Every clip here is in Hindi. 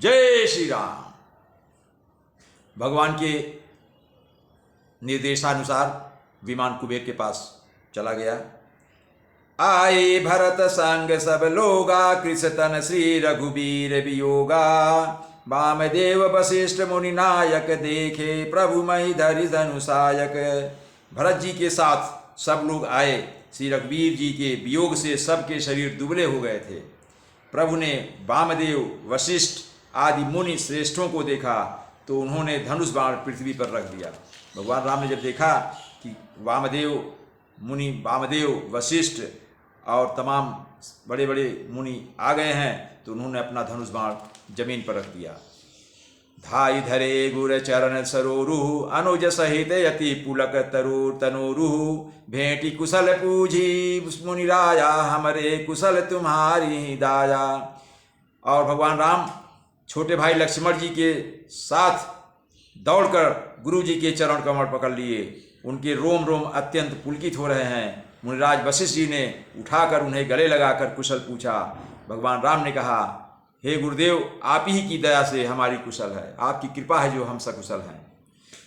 जय श्री राम। भगवान के निर्देशानुसार विमान कुबेर के पास चला गया। आए भरत संग सब लोगा, कृषतन श्री रघुबीर वियोगा। वामदेव वशिष्ठ मुनि नायक, देखे प्रभु महि धरि धनुषायक। भरत जी के साथ सब लोग आए। श्री रघुवीर जी के वियोग से सबके शरीर दुबले हो गए थे। प्रभु ने वामदेव वशिष्ठ आदि मुनि श्रेष्ठों को देखा तो उन्होंने धनुष बाण पृथ्वी पर रख दिया। भगवान राम ने जब देखा कि वामदेव वशिष्ठ और तमाम बड़े बड़े मुनि आ गए हैं तो उन्होंने अपना धनुष बाण जमीन पर रख दिया। धाई धरे गुर चरण सरोरुह, अनुज सहित यति पुलक तरुर तनोरुह। भेंटी कुशल पूजी मुनि राया, हमरे कुशल तुम्हारी दाया। और भगवान राम छोटे भाई लक्ष्मण जी के साथ दौड़कर गुरु जी के चरण कमल पकड़ लिए। उनके रोम रोम अत्यंत पुलकित हो रहे हैं। मुनिराज वशिष्ठ जी ने उठाकर उन्हें गले लगाकर कुशल पूछा। भगवान राम ने कहा, हे गुरुदेव, आप ही की दया से हमारी कुशल है, आपकी कृपा है जो हम सकुशल हैं।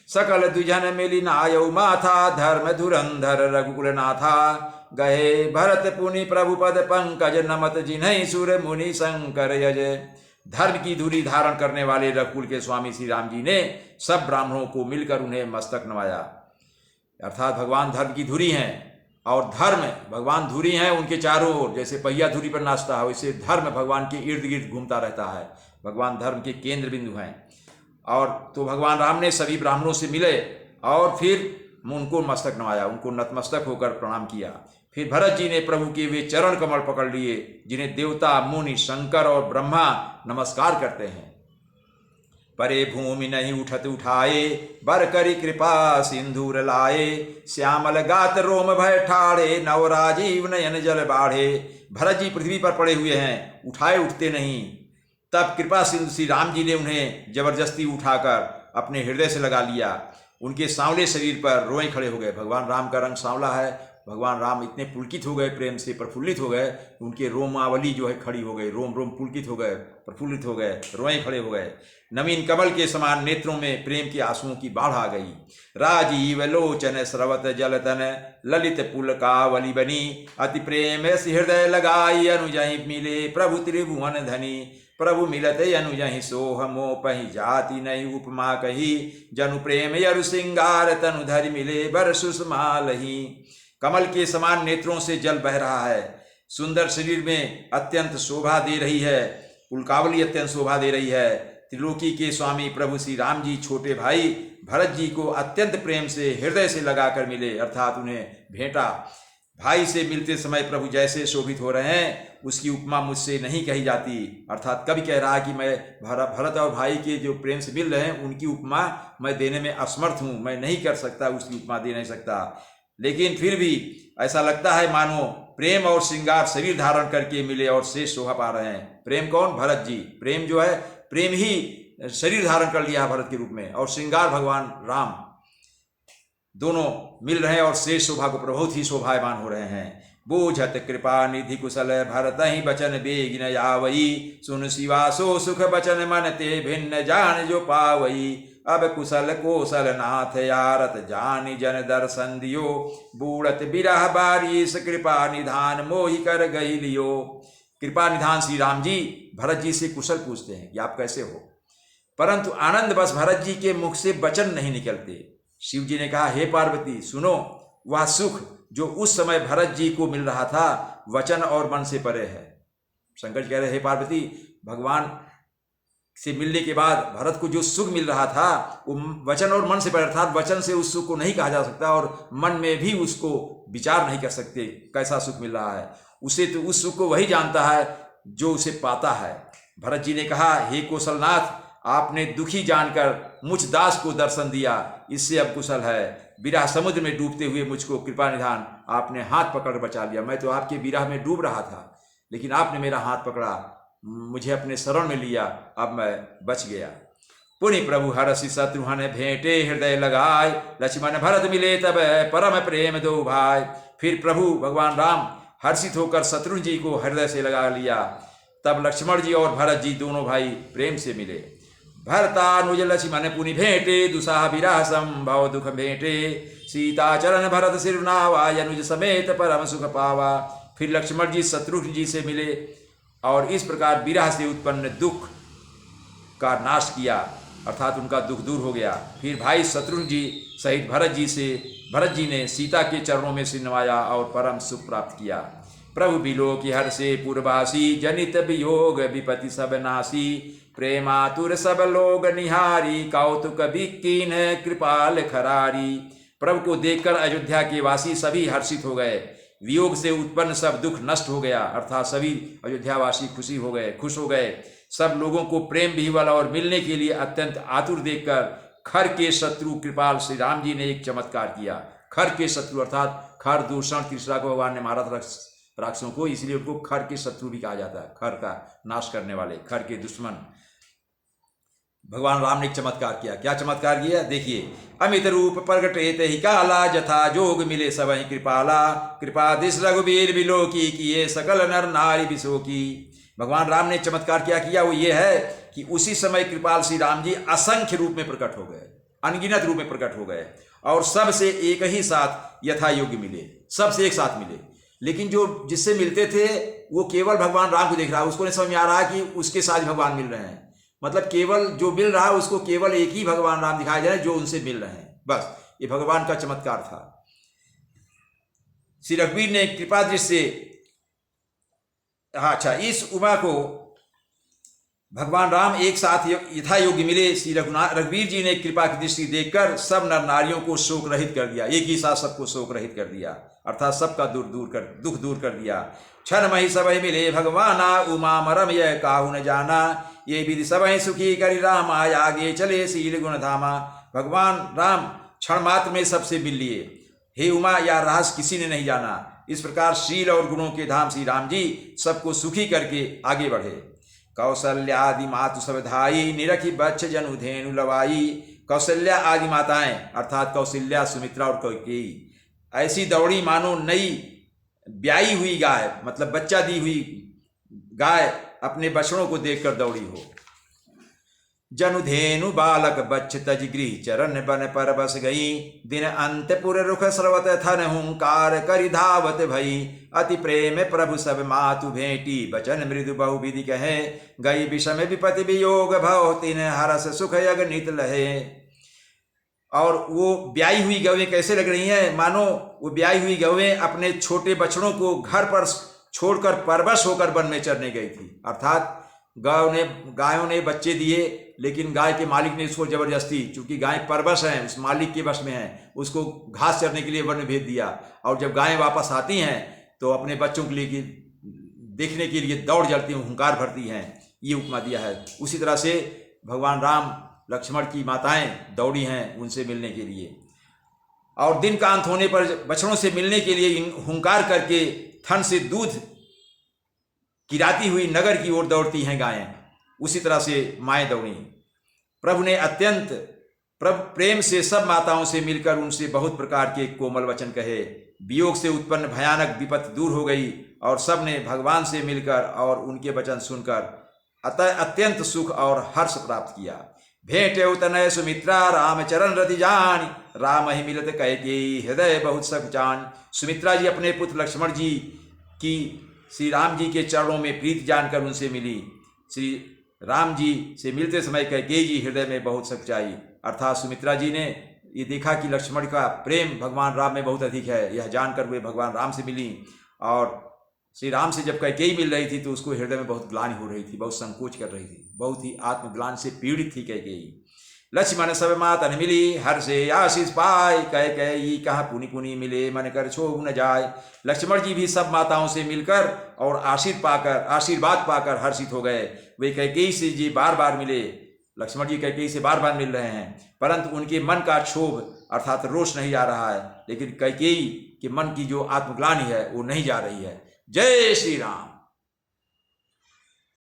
सकल द्विजन मिली नायौ माथा, धर्म धुरंधर रघुकुल नाथा। गए भरत पुनि प्रभु पद पंकज, नमत जिन्है सुर मुनि शंकर यज। धर्म की धुरी धारण करने वाले रघुकुल के स्वामी श्री राम जी ने सब ब्राह्मणों को मिलकर उन्हें मस्तक नवाया। अर्थात भगवान धर्म की धुरी हैं और धर्म भगवान धुरी हैं उनके चारों ओर। जैसे पहिया धुरी पर नाचता है वैसे धर्म भगवान के इर्द गिर्द घूमता रहता है। भगवान धर्म के केंद्र बिंदु हैं। और तो भगवान राम ने सभी ब्राह्मणों से मिले और फिर उनको मस्तक नवाया, उनको नतमस्तक होकर प्रणाम किया। फिर भरत जी ने प्रभु के वे चरण कमल पकड़ लिए जिन्हें देवता मुनि शंकर और ब्रह्मा नमस्कार करते हैं। परे भूमि नहीं उठत उठाए, बर करी कृपा सिंधुर लाए। श्यामल गात रोम भय ठाड़े, नव राजीव नयन जल बाढ़े। भरत जी पृथ्वी पर पड़े हुए हैं, उठाए उठते नहीं। तब कृपा सिंधु श्री राम जी ने उन्हें जबरदस्ती उठाकर अपने हृदय से लगा लिया। उनके सांवले शरीर पर रोए खड़े हो गए। भगवान राम का रंग सांवला है। भगवान राम इतने पुलकित हो गए, प्रेम से प्रफुल्लित हो गए, उनके रोमावली जो है खड़ी हो गई, रोम रोम पुलकित हो गए, प्रफुल्लित हो गए, रोए खड़े हो गए। नवीन कमल के समान नेत्रों में प्रेम के आंसुओं की बाढ़ आ गई। राजीव लोचन स्रवत जलतन, ललित पुलकावली बनी। अति प्रेम हृदय लगाई, अनुजहि मिले प्रभु त्रिभुवन धनी। प्रभु मिलत अनुजहि सोह मोपहि, जाति नहीं उपमा कही। जनु प्रेम यरु सिंगार, तनु धरि मिले बर सुषमा लही। कमल के समान नेत्रों से जल बह रहा है। सुंदर शरीर में अत्यंत शोभा दे रही है, पुलकावली अत्यंत शोभा दे रही है। त्रिलोकी के स्वामी प्रभु श्री राम जी छोटे भाई भरत जी को अत्यंत प्रेम से हृदय से लगाकर मिले, अर्थात उन्हें भेंटा। भाई से मिलते समय प्रभु जैसे शोभित हो रहे हैं उसकी उपमा मुझसे नहीं कही जाती। अर्थात कभी कह रहा कि मैं भरत और भाई के जो प्रेम से मिल रहे हैं उनकी उपमा मैं देने में असमर्थ हूँ, मैं नहीं कर सकता, उसकी उपमा दे नहीं सकता। लेकिन फिर भी ऐसा लगता है मानो प्रेम और श्रृंगार शरीर धारण करके मिले और शेष शोभा पा रहे हैं। प्रेम कौन? भरत जी। प्रेम जो है, प्रेम ही शरीर धारण कर लिया भरत के रूप में, और श्रृंगार भगवान राम। दोनों मिल रहे हैं और शेष शोभा को बहुत ही शोभायमान हो रहे हैं। बूझत कृपा निधि कुशल, भरत ही बचन बेगिन आवई। सुन शिवासो सुख बचन मन ते, भिन्न जान जो पावई। अब कुशल कोशल नाथ यारत, जानी जन दर्शन दियो। बूढ़त बिरह बारिश, कृपा निधान मोहि कर गई लियो। कृपा निधान श्री राम जी भरत जी से कुशल पूछते हैं कि आप कैसे हो, परंतु आनंद बस भरत जी के मुख से वचन नहीं निकलते। शिव जी ने कहा, हे पार्वती सुनो, वह सुख जो उस समय भरत जी को मिल रहा था वचन और मन से परे है। शंकर जी कह रहे, हे पार्वती, भगवान से मिलने के बाद भरत को जो सुख मिल रहा था वो वचन और मन से परे, अर्थात वचन से उस सुख को नहीं कहा जा सकता और मन में भी उसको विचार नहीं कर सकते कैसा सुख मिल रहा है। उसे तो उस सुख को वही जानता है जो उसे पाता है। भरत जी ने कहा, हे कौशलनाथ, आपने दुखी जानकर मुझ दास को दर्शन दिया, इससे अब कुशल है। विरह समुद्र में डूबते हुए मुझको कृपा निधान आपने हाथ पकड़ बचा लिया। मैं तो आपके विरह में डूब रहा था, लेकिन आपने मेरा हाथ पकड़ा, मुझे अपने शरण में लिया, अब मैं बच गया। पुनि प्रभु हरषि शत्रुघ्न भेंटे, हृदय लगाए। लक्ष्मण भरत मिले तब, परम प्रेम दो भाई। फिर प्रभु भगवान राम हर्षित होकर शत्रुघ्न जी को हृदय से लगा लिया। तब लक्ष्मण जी और भरत जी दोनों भाई प्रेम से मिले। भरतानुज लक्ष्मण पुनि भेंटे दुसाह विरासम भव दुख भेंटे सीता चरण भरत सिरनावा अनुज समेत परम सुख पावा। फिर लक्ष्मण जी शत्रुघ्न जी से मिले और इस प्रकार विरह से उत्पन्न दुख का नाश किया, अर्थात उनका दुख दूर हो गया। फिर भाई शत्रुघ्न जी सहित भरत जी ने सीता के चरणों में सिर नवाया और परम सुख प्राप्त किया। प्रभु बिलो की हर से पूर्वासी जनित वियोग विपति सब नासी प्रेमातुर सब लोग निहारी कौतुक बिकीन कृपाल खरारी। प्रभु को देखकर अयोध्या के वासी सभी हर्षित हो गए, वियोग से उत्पन्न सब दुख नष्ट हो गया, अर्थात सभी अयोध्यावासी खुश हो गए। सब लोगों को प्रेम विह्वल और मिलने के लिए अत्यंत आतुर देखकर खर के शत्रु कृपाल श्री राम जी ने एक चमत्कार किया। खर के शत्रु अर्थात खर दूषण तीसरा को भगवान ने मारा था राक्षसों को, इसलिए उनको खर के शत्रु भी कहा जाता है, खर का नाश करने वाले, खर के दुश्मन। भगवान राम ने एक चमत्कार किया। क्या चमत्कार किया? देखिए, अमित रूप प्रगटे तहि काला जथा जोग मिले सबहि कृपाला कृपा दिश रघुबीर बिलो की किए सकल नर नारी बिसो की। भगवान राम ने चमत्कार क्या किया? वो ये है कि उसी समय कृपाल श्री राम जी असंख्य रूप में प्रकट हो गए, अनगिनत रूप में प्रकट हो गए और सबसे एक ही साथ यथा योग्य मिले, सबसे एक साथ मिले। लेकिन जो जिससे मिलते थे वो केवल भगवान राम को देख रहा है, उसको नहीं समझ में आ रहा कि उसके साथ भगवान मिल रहे हैं। मतलब केवल जो मिल रहा है उसको केवल एक ही भगवान राम दिखाई दे रहे हैं जो उनसे मिल रहे हैं, बस ये भगवान का चमत्कार था। श्री रघुवीर ने कृपा दृष्टि से अच्छा इस उमा को भगवान राम एक साथ यथा योग्य मिले। श्री रघुवीर जी ने कृपा की दृष्टि देखकर सब नर नारियों को शोक रहित कर दिया, एक ही साथ सबको शोक रहित कर दिया, अर्थात सबका दुख दूर कर दिया। क्षण मही सबहि मिले भगवाना उमा मरम यह काहू न जाना ये विधि सबहि सुखी करी राम आगे चले शील गुण धामा। भगवान राम क्षण मात्र में सबसे मिल लिए, हे उमा यह रहस्य किसी ने नहीं जाना। इस प्रकार शील और गुणों के धाम श्री राम जी सबको सुखी करके आगे बढ़े। कौशल्या आदि मातु सब धाई निरखी बच्च जनु धेनु लवाई। कौशल्या आदि माताएं अर्थात कौशल्या, सुमित्रा और कैकेयी ऐसी दौड़ी मानो नई ब्याई हुई गाय, मतलब बच्चा दी हुई गाय अपने बछड़ों को देखकर दौड़ी हो। जनुधेनु बालक बच्च तज गृह चरण बन पर बस गई दिन अंतपुर रुख स्रवत थन हुंकार करि धावत भई। अति प्रेम प्रभु सब मातु भेंटी बचन मृदु बहु विधि कहे गई विषम विपति वियोग भव तिन हरस सुख अगणित लहे। और वो ब्याई हुई गवें कैसे लग रही हैं? मानो वो ब्याई हुई गवें अपने छोटे बछड़ों को घर पर छोड़कर परवश होकर वन में चरने गई थी, अर्थात गायों ने बच्चे दिए लेकिन गाय के मालिक ने उसको जबरदस्ती, चूंकि गाय परवश है उस मालिक के वश में है, उसको घास चरने के लिए वन में भेज दिया। और जब गायें वापस आती हैं तो अपने बच्चों के लिए देखने के लिए दौड़ जाती हैं, हुंकार भरती हैं, ये उपमा दिया है। उसी तरह से भगवान राम लक्ष्मण की माताएं दौड़ी हैं उनसे मिलने के लिए। और दिन का अंत होने पर बछड़ों से मिलने के लिए हुंकार करके थन से दूध किराती हुई नगर की ओर दौड़ती हैं गायें, उसी तरह से माएँ दौड़ी। प्रभु ने अत्यंत प्रेम से सब माताओं से मिलकर उनसे बहुत प्रकार के कोमल वचन कहे। वियोग से उत्पन्न भयानक विपत्ति दूर हो गई और सब ने भगवान से मिलकर और उनके वचन सुनकर अत्यंत सुख और हर्ष प्राप्त किया। भेंटे तनय सुमित्रा राम चरण रति जान राम ही मिलत कैकेयी हृदय बहुत सकुचान। सुमित्रा जी अपने पुत्र लक्ष्मण जी की श्री राम जी के चरणों में प्रीति जानकर उनसे मिली। श्री राम जी से मिलते समय कैकेयी जी हृदय में बहुत सच्चाई, अर्थात सुमित्रा जी ने ये देखा कि लक्ष्मण का प्रेम भगवान राम में बहुत अधिक है, यह जानकर वे भगवान राम से मिली। और श्री राम से जब कैकेयी मिल रही थी तो उसको हृदय में बहुत ग्लानि हो रही थी, बहुत संकोच कर रही थी, बहुत ही आत्मग्लानि से पीड़ित थी कैकेयी। लक्ष्मण सब मातन मिली हर से आशीष पाए कैकेयी कहाँ पुनि पुनि मिले मन कर छोड़ न जाए। लक्ष्मण जी भी सब माताओं से मिलकर और आशीर्वाद पाकर हर्षित हो गए। वे कैकेयी से जी बार बार मिले, लक्ष्मण जी कैकेयी से बार बार मिल रहे हैं, परंतु उनके मन का क्षोभ अर्थात रोष नहीं जा रहा है, लेकिन कैकेयी के मन की जो आत्मग्लानि है वो नहीं जा रही है। जय श्री राम।